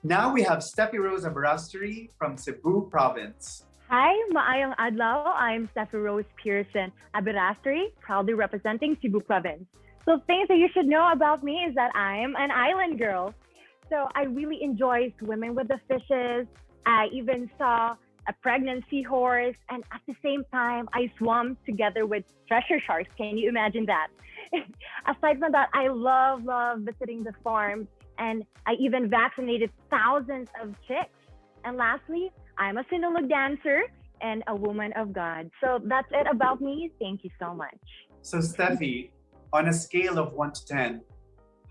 Now we have Steffi Rose Aberasturi from Cebu province. Hi, maayong adlaw. I'm Steffi Rose Pearson Aberasturi, proudly representing Cebu province. So things that you should know about me is that I'm an island girl. So I really enjoy swimming with the fishes. I even saw a pregnant seahorse, and at the same time, I swam together with treasure sharks. Can you imagine that? Aside from that, I love visiting the farm, and I even vaccinated thousands of chicks. And lastly, I'm a Sinulog dancer and a woman of God. So that's it about me. Thank you so much. So Steffi, on a scale of 1 to 10,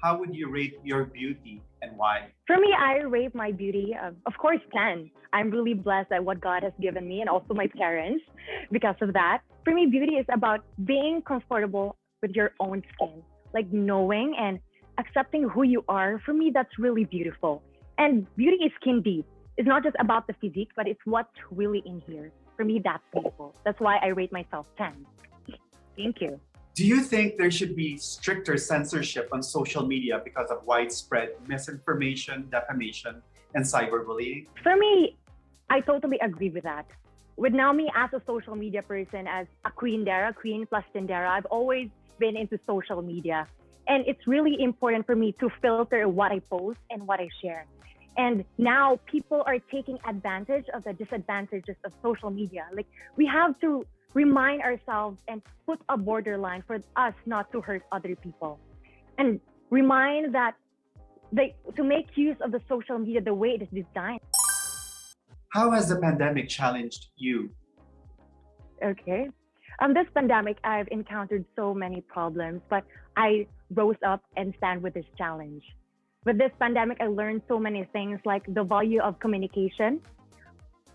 how would you rate your beauty and why? For me, I rate my beauty, of course, 10. I'm really blessed at what God has given me and also my parents because of that. For me, beauty is about being comfortable with your own skin, like knowing and accepting who you are. For me, that's really beautiful. And beauty is skin deep. It's not just about the physique, but it's what's really in here. For me, that's beautiful. That's why I rate myself 10. Thank you. Do you think there should be stricter censorship on social media because of widespread misinformation, defamation, and cyberbullying? For me, I totally agree with that. With now me as a social media person, as a queen plus tindera, I've always been into social media. And it's really important for me to filter what I post and what I share. And now people are taking advantage of the disadvantages of social media. Like, we have to remind ourselves and put a borderline for us not to hurt other people. And remind that to make use of the social media the way it is designed. How has the pandemic challenged you? Okay. This pandemic, I've encountered so many problems, but I rose up and stand with this challenge. With this pandemic, I learned so many things, like the value of communication.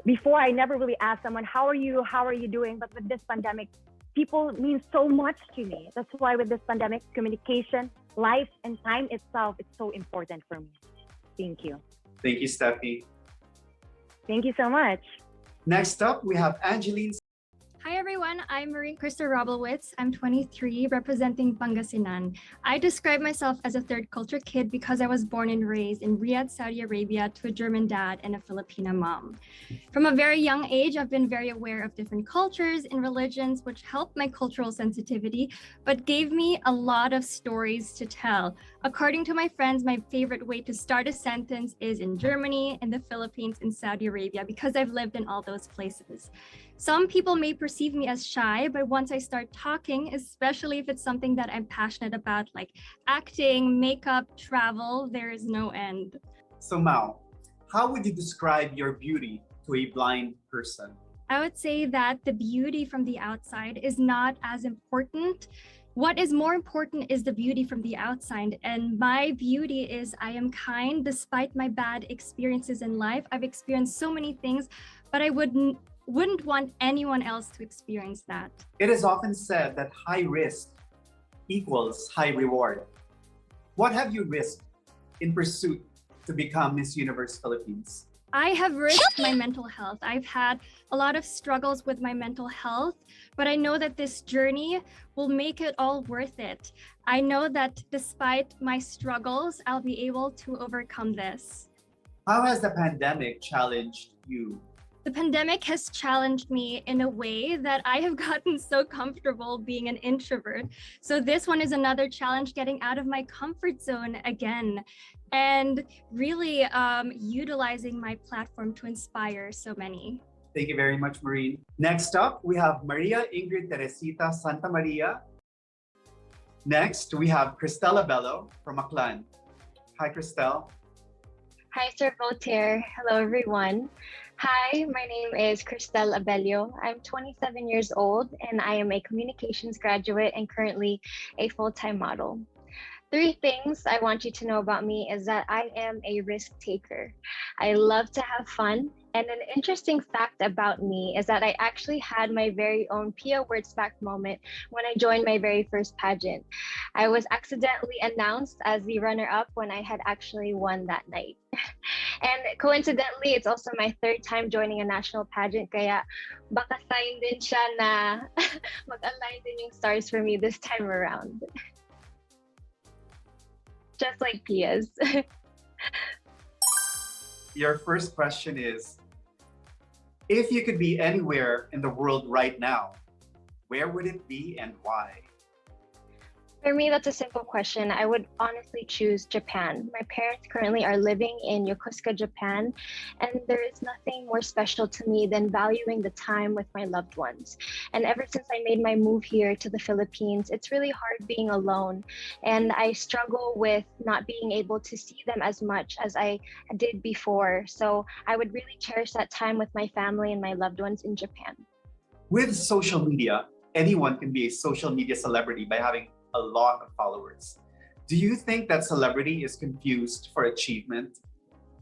Before, I never really asked someone, how are you doing? But with this pandemic, people mean so much to me. That's why with this pandemic, communication, life, and time itself is so important for me. Thank you. Thank you, Steffi. Thank you so much. Next up, we have Angeline. Hi everyone, I'm Maureen Christa Robelwitz. I'm 23, representing Pangasinan. I describe myself as a third culture kid because I was born and raised in Riyadh, Saudi Arabia, to a German dad and a Filipina mom. From a very young age, I've been very aware of different cultures and religions, which helped my cultural sensitivity, but gave me a lot of stories to tell. According to my friends, my favorite way to start a sentence is in Germany, in the Philippines, and Saudi Arabia, because I've lived in all those places. Some people may perceive me as shy, but once I start talking, especially if it's something that I'm passionate about, like acting, makeup, travel, there is no end. So Mao, how would you describe your beauty to a blind person? I would say that the beauty from the outside is not as important. What is more important is the beauty from the outside. And my beauty is I am kind despite my bad experiences in life. I've experienced so many things, but I wouldn't want anyone else to experience that. It is often said that high risk equals high reward. What have you risked in pursuit to become Miss Universe Philippines? I have risked my mental health. I've had a lot of struggles with my mental health, but I know that this journey will make it all worth it. I know that despite my struggles, I'll be able to overcome this. How has the pandemic challenged you? The pandemic has challenged me in a way that I have gotten so comfortable being an introvert. So this one is another challenge, getting out of my comfort zone again, and really utilizing my platform to inspire so many. Thank you very much, Maureen. Next up, we have Maria Ingrid Teresita Santamaria. Next, we have Christelle Abello from AKLAN. Hi, Christelle. Hi, Sir Voltaire. Hello, everyone. Hi, my name is Christelle Abello. I'm 27 years old and I am a communications graduate and currently a full-time model. 3 things I want you to know about me is that I am a risk taker. I love to have fun. And an interesting fact about me is that I actually had my very own Pia Words Back moment when I joined my very first pageant. I was accidentally announced as the runner-up when I had actually won that night. And coincidentally, it's also my 3rd time joining a national pageant, kaya baka sign din siya na mag-align din yung stars for me this time around. Just like Pia's. Your first question is, if you could be anywhere in the world right now, where would it be and why? For me, that's a simple question. I would honestly choose Japan. My parents currently are living in Yokosuka, Japan, and there is nothing more special to me than valuing the time with my loved ones. And ever since I made my move here to the Philippines, it's really hard being alone. And I struggle with not being able to see them as much as I did before. So I would really cherish that time with my family and my loved ones in Japan. With social media, anyone can be a social media celebrity by having a lot of followers. Do you think that celebrity is confused for achievement?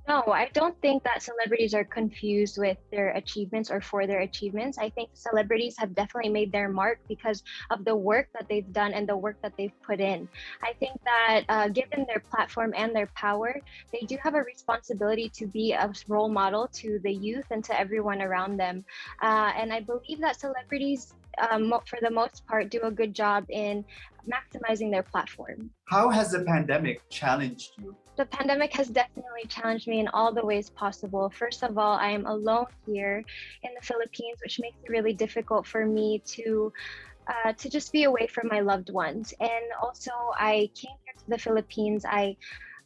No, I don't think that celebrities are confused with their achievements or for their achievements. I think celebrities have definitely made their mark because of the work that they've done and the work that they've put in. I think that given their platform and their power, they do have a responsibility to be a role model to the youth and to everyone around them. And I believe that celebrities, for the most part, do a good job in maximizing their platform. How has the pandemic challenged you? The pandemic has definitely challenged me in all the ways possible. First of all, I am alone here in the Philippines, which makes it really difficult for me to just be away from my loved ones. And also, I came here to the Philippines. I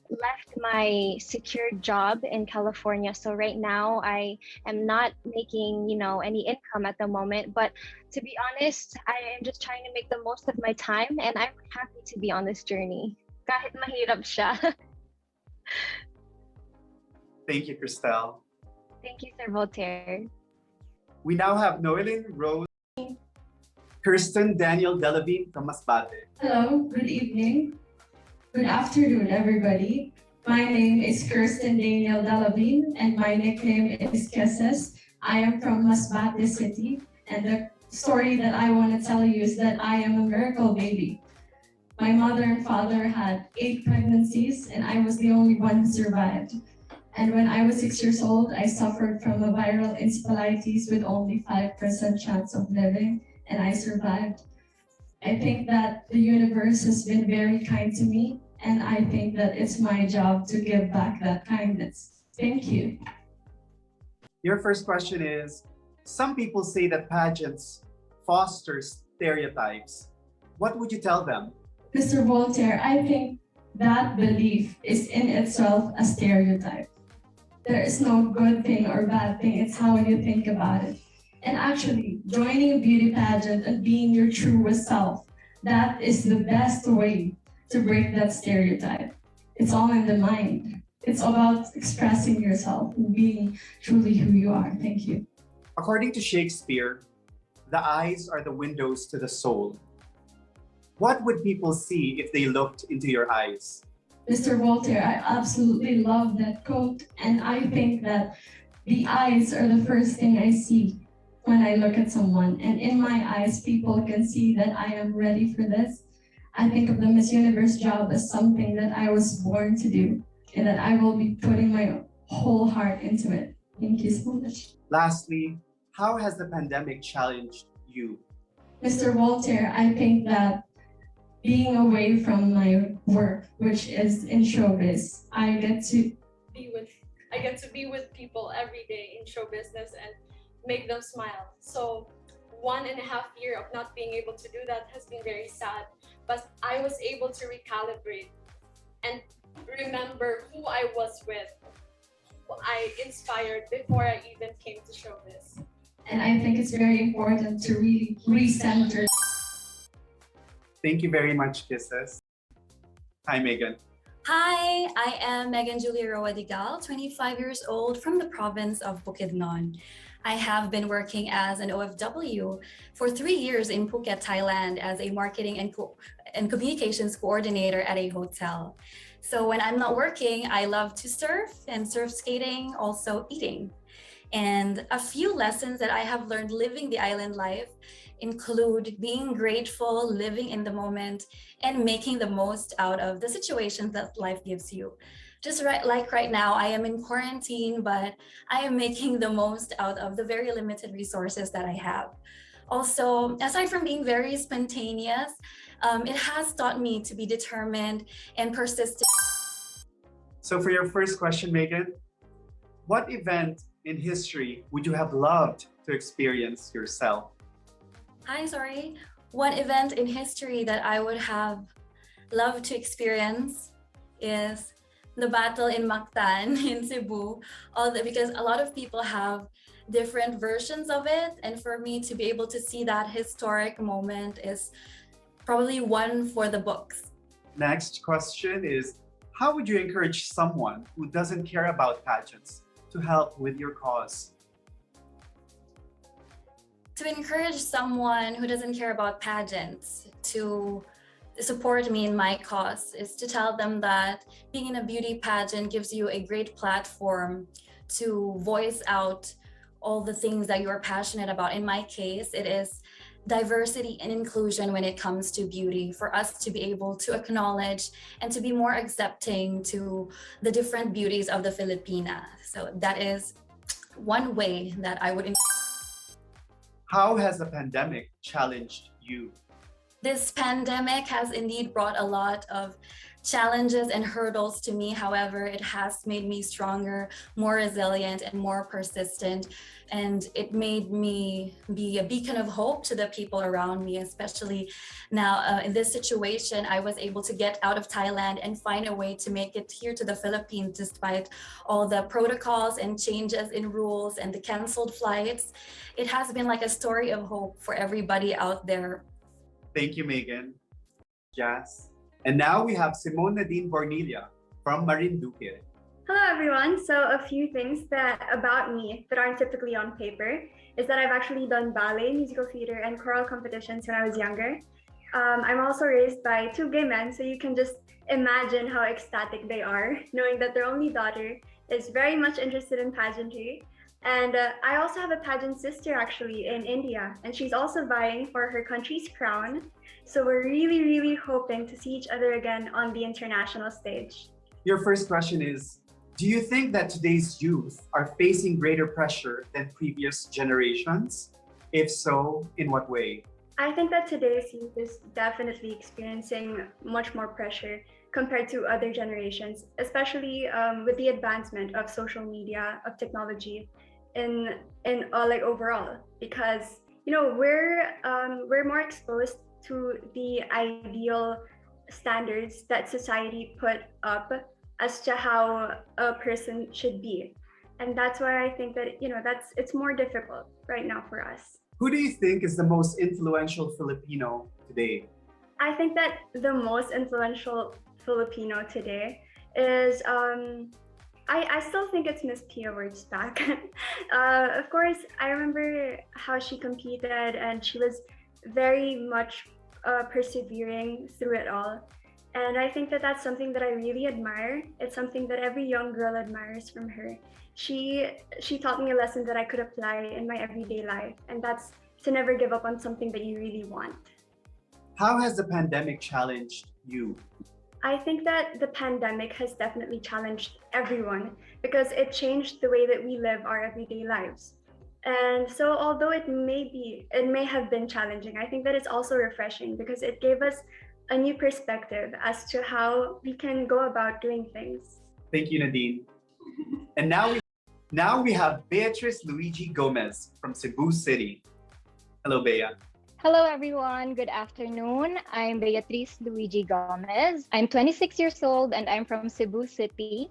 left my secured job in California. So right now I am not making, any income at the moment. But to be honest, I am just trying to make the most of my time, and I'm happy to be on this journey. Kahit mahirap siya. Thank you, Christelle. Thank you, Sir Voltaire. We now have Noelyn, Rose, Kirsten, Danielle, Delavin from MASBATE. Hello, good evening. Good afternoon, everybody. My name is Kirsten Danielle Delavin, and my nickname is Kisses. I am from MASBATE City, and the story that I want to tell you is that I am a miracle baby. My mother and father had 8 pregnancies, and I was the only one who survived. And when I was 6 years old, I suffered from a viral encephalitis with only 5% chance of living, and I survived. I think that the universe has been very kind to me, and I think that it's my job to give back that kindness. Thank you. Your first question is, some people say that pageants foster stereotypes. What would you tell them? Mr. Voltaire, I think that belief is in itself a stereotype. There is no good thing or bad thing, it's how you think about it. And actually, joining a beauty pageant and being your truest self, that is the best way to break that stereotype. It's all in the mind. It's about expressing yourself and being truly who you are. Thank you. According to Shakespeare, the eyes are the windows to the soul. What would people see if they looked into your eyes? Mr. Voltaire, I absolutely love that quote, and I think that the eyes are the first thing I see when I look at someone. And in my eyes, people can see that I am ready for this. I think of the Miss Universe job as something that I was born to do, and that I will be putting my whole heart into it. Thank you so much. Lastly, how has the pandemic challenged you? Mr. Voltaire, I think that being away from my work, which is in showbiz, I get to be with people every day in show business and make them smile. So 1.5 years of not being able to do that has been very sad, but I was able to recalibrate and remember who I was with, who I inspired before I even came to showbiz. And I think it's very important to really recenter. Thank you very much, Kisses. Hi, Megan. Hi, I am Megan Julia Roa Digal, 25 years old from the province of Bukidnon. I have been working as an OFW for 3 years in Phuket, Thailand as a marketing and communications coordinator at a hotel. So when I'm not working, I love to surf and surf skating, also eating. And a few lessons that I have learned living the island life include being grateful, living in the moment, and making the most out of the situations that life gives you. Just like right now, I am in quarantine, but I am making the most out of the very limited resources that I have. Also, aside from being very spontaneous, it has taught me to be determined and persistent. So for your first question, Megan, What event in history would you have loved to experience yourself? Hi, sorry. One event in history that I would have loved to experience is the battle in Mactan in Cebu, because a lot of people have different versions of it. And for me to be able to see that historic moment is probably one for the books. Next question is, how would you encourage someone who doesn't care about pageants to help with your cause? To encourage someone who doesn't care about pageants to support me in my cause is to tell them that being in a beauty pageant gives you a great platform to voice out all the things that you're passionate about. In my case, it is diversity and inclusion when it comes to beauty, for us to be able to acknowledge and to be more accepting to the different beauties of the Filipinas. So that is one way that I would. How has the pandemic challenged you? This pandemic has indeed brought a lot of challenges and hurdles to me. However, it has made me stronger, more resilient, and more persistent. And it made me be a beacon of hope to the people around me, especially now in this situation. I was able to get out of Thailand and find a way to make it here to the Philippines, despite all the protocols and changes in rules and the canceled flights. It has been like a story of hope for everybody out there. Thank you, Megan. Jazz. And now we have Simone Nadine Bornilla from MARINDUQUE. Hello everyone. So a few things about me that aren't typically on paper is that I've actually done ballet, musical theater, and choral competitions when I was younger. I'm also raised by two gay men, so you can just imagine how ecstatic they are, knowing that their only daughter is very much interested in pageantry. And I also have a pageant sister actually in India, and she's also vying for her country's crown. So we're really, really hoping to see each other again on the international stage. Your first question is, do you think that today's youth are facing greater pressure than previous generations? If so, in what way? I think that today's youth is definitely experiencing much more pressure compared to other generations, especially with the advancement of social media, of technology, in like overall, because we're more exposed to the ideal standards that society put up as to how a person should be, and that's why I think that it's more difficult right now for us. Who do you think is the most influential Filipino today? I think that the most influential Filipino today is I still think it's Miss Pia Wurtzbach. Of course, I remember how she competed, and she was very much persevering through it all. And I think that that's something that I really admire. It's something that every young girl admires from her. She taught me a lesson that I could apply in my everyday life, and that's to never give up on something that you really want. How has the pandemic challenged you? I think that the pandemic has definitely challenged everyone because it changed the way that we live our everyday lives. And so although it may have been challenging, I think that it's also refreshing because it gave us a new perspective as to how we can go about doing things. Thank you, Nadine. And now we have Beatrice Luigi Gomez from Cebu City. Hello, Bea. Hello everyone, good afternoon. I'm Beatrice Luigi Gomez. I'm 26 years old and I'm from Cebu City.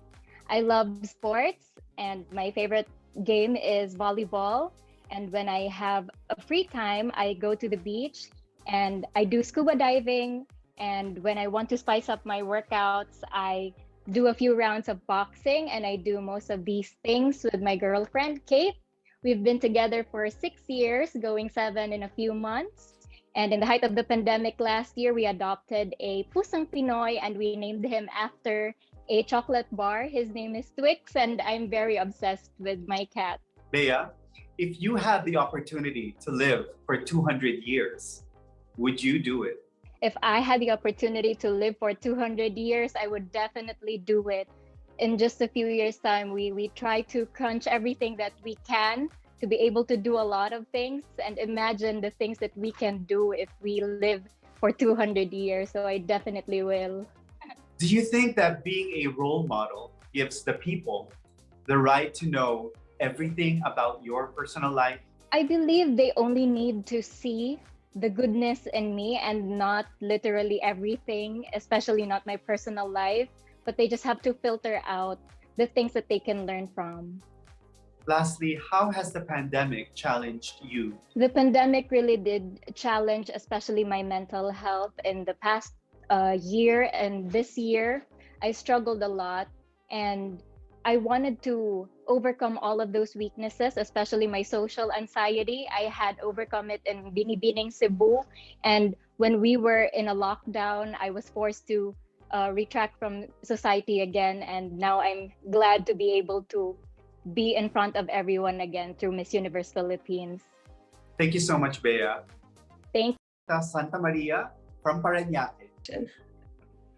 I love sports and my favorite game is volleyball. And when I have a free time, I go to the beach and I do scuba diving. And when I want to spice up my workouts, I do a few rounds of boxing, and I do most of these things with my girlfriend, Kate. We've been together for 6 years, going 7 in a few months. And in the height of the pandemic last year, we adopted a Pusang Pinoy and we named him after a chocolate bar. His name is Twix, and I'm very obsessed with my cat. Bea, if you had the opportunity to live for 200 years, would you do it? If I had the opportunity to live for 200 years, I would definitely do it. In just a few years' time, we try to crunch everything that we can to be able to do a lot of things and imagine the things that we can do if we live for 200 years. So I definitely will. Do you think that being a role model gives the people the right to know everything about your personal life? I believe they only need to see the goodness in me and not literally everything, especially not my personal life, but they just have to filter out the things that they can learn from. Lastly, how has the pandemic challenged you? The pandemic really did challenge, especially my mental health in the past year, and this year I struggled a lot, and I wanted to overcome all of those weaknesses, especially my social anxiety. I had overcome it in Binibining, Cebu, and when we were in a lockdown, I was forced to retract from society again, and now I'm glad to be able to be in front of everyone again through Miss Universe Philippines. Thank you so much, Bea. Thank you. Santamaria from PARAÑAQUE.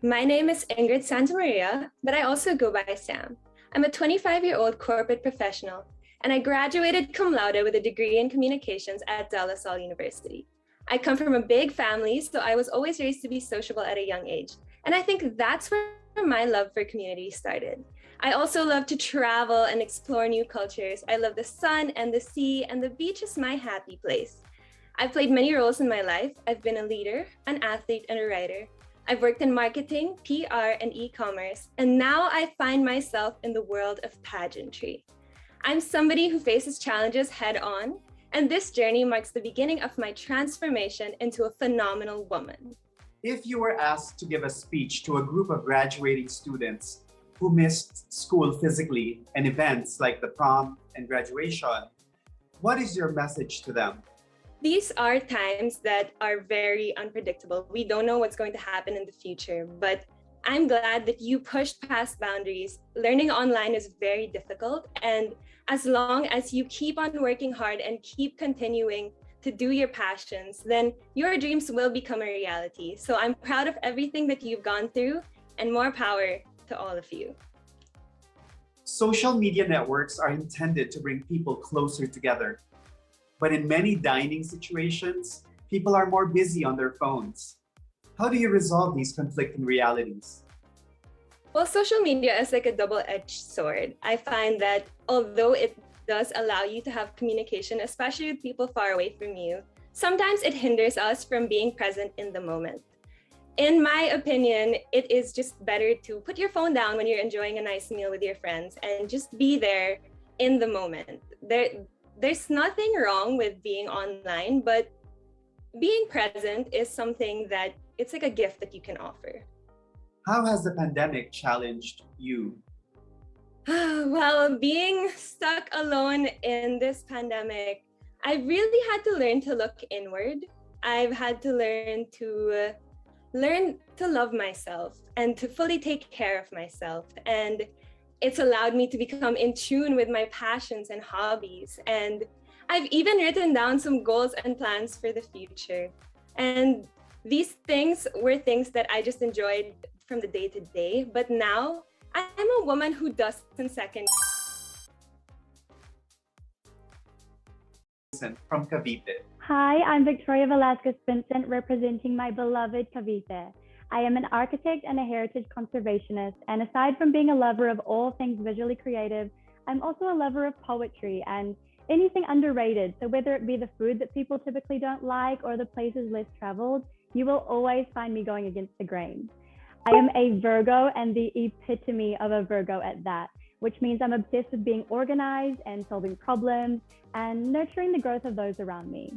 My name is Ingrid Santamaria, but I also go by Sam. I'm a 25-year-old corporate professional, and I graduated cum laude with a degree in communications at De La Salle University. I come from a big family, so I was always raised to be sociable at a young age. And I think that's where my love for community started. I also love to travel and explore new cultures. I love the sun and the sea, and the beach is my happy place. I've played many roles in my life. I've been a leader, an athlete, and a writer. I've worked in marketing, PR, and e-commerce, and now I find myself in the world of pageantry. I'm somebody who faces challenges head-on, and this journey marks the beginning of my transformation into a phenomenal woman. If you were asked to give a speech to a group of graduating students who missed school physically and events like the prom and graduation, what is your message to them? These are times that are very unpredictable. We don't know what's going to happen in the future, but I'm glad that you pushed past boundaries. Learning online is very difficult, and as long as you keep on working hard and keep continuing to do your passions, then your dreams will become a reality. So I'm proud of everything that you've gone through, and more power to all of you. Social media networks are intended to bring people closer together. But in many dining situations, people are more busy on their phones. How do you resolve these conflicting realities? Well, social media is like a double-edged sword. I find that although it does allow you to have communication, especially with people far away from you, sometimes it hinders us from being present in the moment. In my opinion, it is just better to put your phone down when you're enjoying a nice meal with your friends and just be there in the moment. There's nothing wrong with being online, but being present is something that it's like a gift that you can offer. How has the pandemic challenged you? Well, being stuck alone in this pandemic, I really had to learn to look inward. I've had to learn to love myself and to fully take care of myself. And it's allowed me to become in tune with my passions and hobbies. And I've even written down some goals and plans for the future. And these things were things that I just enjoyed from the day to day. But now I'm a woman who doesn't second. From CAVITE. Hi, I'm Victoria Velasquez Vincent, representing my beloved CAVITE. I am an architect and a heritage conservationist, and aside from being a lover of all things visually creative, I'm also a lover of poetry and anything underrated. So whether it be the food that people typically don't like or the places less traveled, you will always find me going against the grain. I am a Virgo, and the epitome of a Virgo at that, which means I'm obsessed with being organized and solving problems and nurturing the growth of those around me.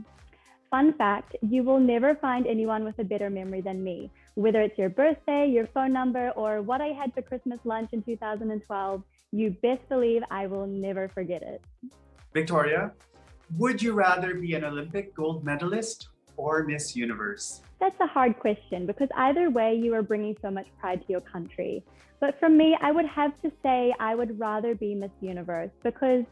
Fun fact, you will never find anyone with a better memory than me. Whether it's your birthday, your phone number, or what I had for Christmas lunch in 2012, you best believe I will never forget it. Victoria, would you rather be an Olympic gold medalist or Miss Universe? That's a hard question because either way you are bringing so much pride to your country. But for me, I would have to say I would rather be Miss Universe because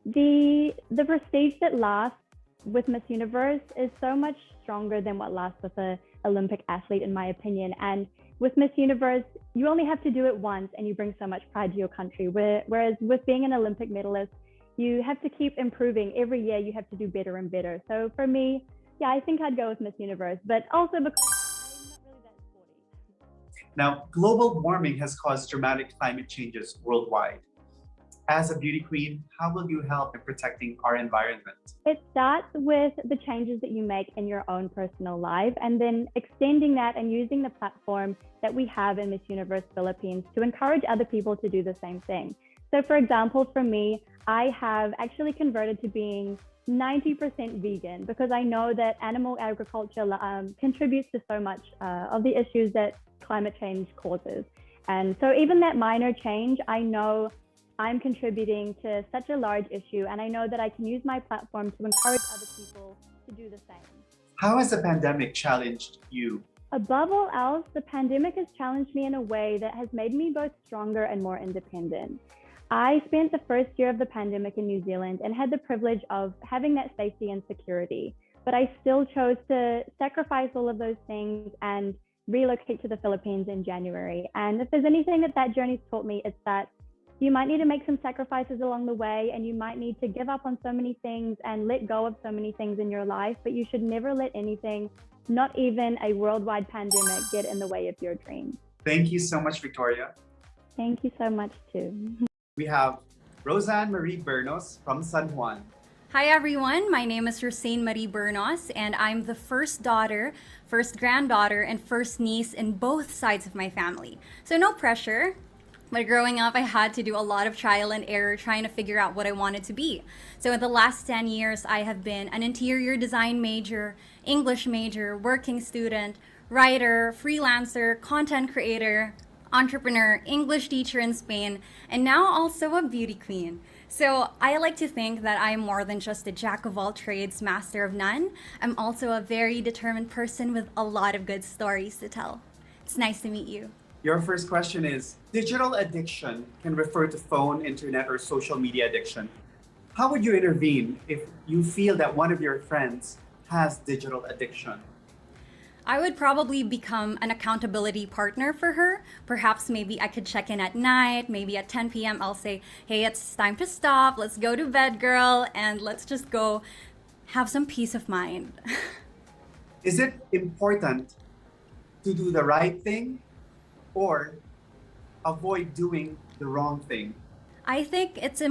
the prestige that lasts with Miss Universe is so much stronger than what lasts with an Olympic athlete, in my opinion. And with Miss Universe, you only have to do it once and you bring so much pride to your country. Whereas with being an Olympic medalist, you have to keep improving. Every year you have to do better and better. So for me, yeah, I think I'd go with Miss Universe, but also because I'm not really that sporty. Now, global warming has caused dramatic climate changes worldwide. As a beauty queen, how will you help in protecting our environment? It starts with the changes that you make in your own personal life and then extending that and using the platform that we have in Miss Universe Philippines to encourage other people to do the same thing. So for example, for me, I have actually converted to being 90% vegan because I know that animal agriculture contributes to so much of the issues that climate change causes. And so even that minor change, I know I'm contributing to such a large issue, and I know that I can use my platform to encourage other people to do the same. How has the pandemic challenged you? Above all else, the pandemic has challenged me in a way that has made me both stronger and more independent. I spent the first year of the pandemic in New Zealand and had the privilege of having that safety and security, but I still chose to sacrifice all of those things and relocate to the Philippines in January. And if there's anything that that journey's taught me, it's that you might need to make some sacrifices along the way, and you might need to give up on so many things and let go of so many things in your life, but you should never let anything, not even a worldwide pandemic, get in the way of your dreams. Thank you so much, Victoria. Thank you so much too. We have Roussane Marie Bernos from San Juan. Hi everyone, my name is Roussane Marie Bernos, and I'm the first daughter, first granddaughter, and first niece in both sides of my family. So no pressure. But growing up, I had to do a lot of trial and error trying to figure out what I wanted to be. So in the last 10 years, I have been an interior design major, English major, working student, writer, freelancer, content creator, entrepreneur, English teacher in Spain, and now also a beauty queen. So I like to think that I'm more than just a jack of all trades, master of none. I'm also a very determined person with a lot of good stories to tell. It's nice to meet you. Your first question is, digital addiction can refer to phone, internet, or social media addiction. How would you intervene if you feel that one of your friends has digital addiction? I would probably become an accountability partner for her. Perhaps maybe I could check in at night, maybe at 10 p.m. I'll say, hey, it's time to stop, let's go to bed, girl, and let's just go have some peace of mind. Is it important to do the right thing or avoid doing the wrong thing? I think it's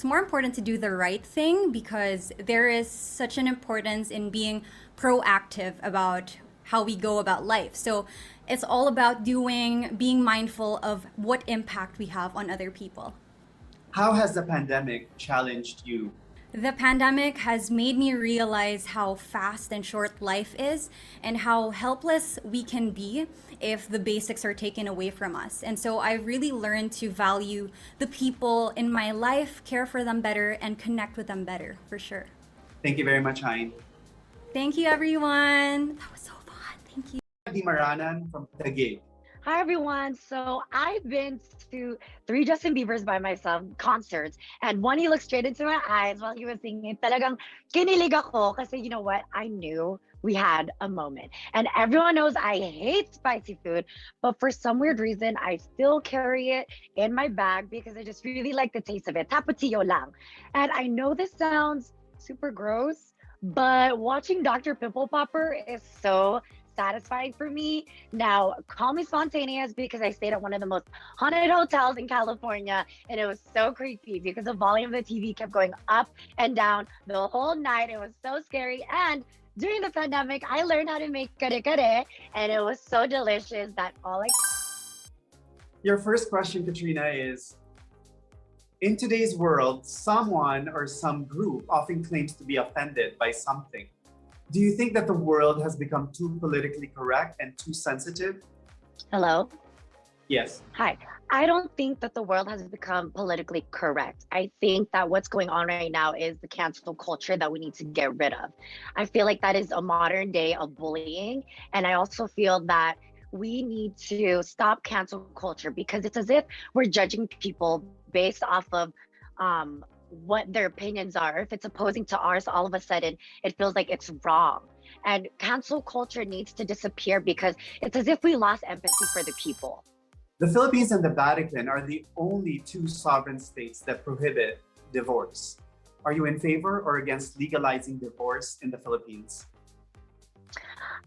more important to do the right thing because there is such an importance in being proactive about how we go about life. So it's all about being mindful of what impact we have on other people. How has the pandemic challenged you? The pandemic has made me realize how fast and short life is and how helpless we can be if the basics are taken away from us. And so I really learned to value the people in my life, care for them better, and connect with them better, for sure. Thank you very much, Hein. Thank you, everyone. That was so fun. Thank you. Dimaranan from TAGUIG. Hi everyone. So I've been to 3 Justin Biebers by myself concerts, and one, he looked straight into my eyes while he was singing. Talagang kinilig ako kasi you know what? I knew we had a moment. And everyone knows I hate spicy food, but for some weird reason, I still carry it in my bag because I just really like the taste of it. Tapatio lang. And I know this sounds super gross, but watching Dr. Pimple Popper is so satisfying for me. Now, call me spontaneous because I stayed at one of the most haunted hotels in California, and it was so creepy because the volume of the TV kept going up and down the whole night. It was so scary. And during the pandemic, I learned how to make kare-kare, and it was so delicious that all I... Your first question, Katrina, is, in today's world, someone or some group often claims to be offended by something. Do you think that the world has become too politically correct and too sensitive? Hello? Yes. Hi. I don't think that the world has become politically correct. I think that what's going on right now is the cancel culture that we need to get rid of. I feel like that is a modern day of bullying. And I also feel that we need to stop cancel culture because it's as if we're judging people based off of what their opinions are. If it's opposing to ours, all of a sudden it feels like it's wrong. And cancel culture needs to disappear because it's as if we lost empathy for the people. The Philippines and the Vatican are the only 2 sovereign states that prohibit divorce. Are you in favor or against legalizing divorce in the Philippines?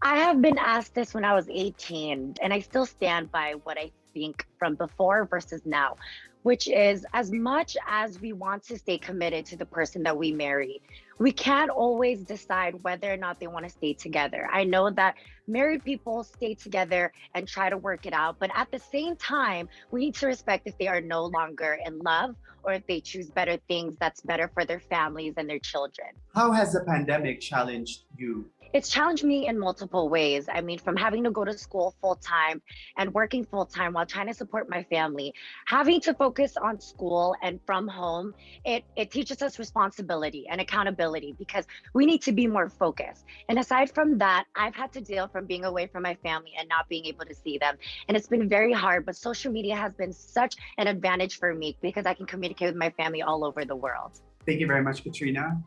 I have been asked this when I was 18, and I still stand by what I think from before versus now. which is as much as we want to stay committed to the person that we marry, we can't always decide whether or not they want to stay together. I know that married people stay together and try to work it out, but at the same time, we need to respect if they are no longer in love or if they choose better things that's better for their families and their children. How has the pandemic challenged you? It's challenged me in multiple ways. I mean, from having to go to school full time and working full time while trying to support my family, having to focus on school and from home, it teaches us responsibility and accountability because we need to be more focused. And aside from that, I've had to deal from being away from my family and not being able to see them. And it's been very hard, but social media has been such an advantage for me because I can communicate with my family all over the world. Thank you very much, Katrina.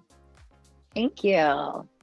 Thank you.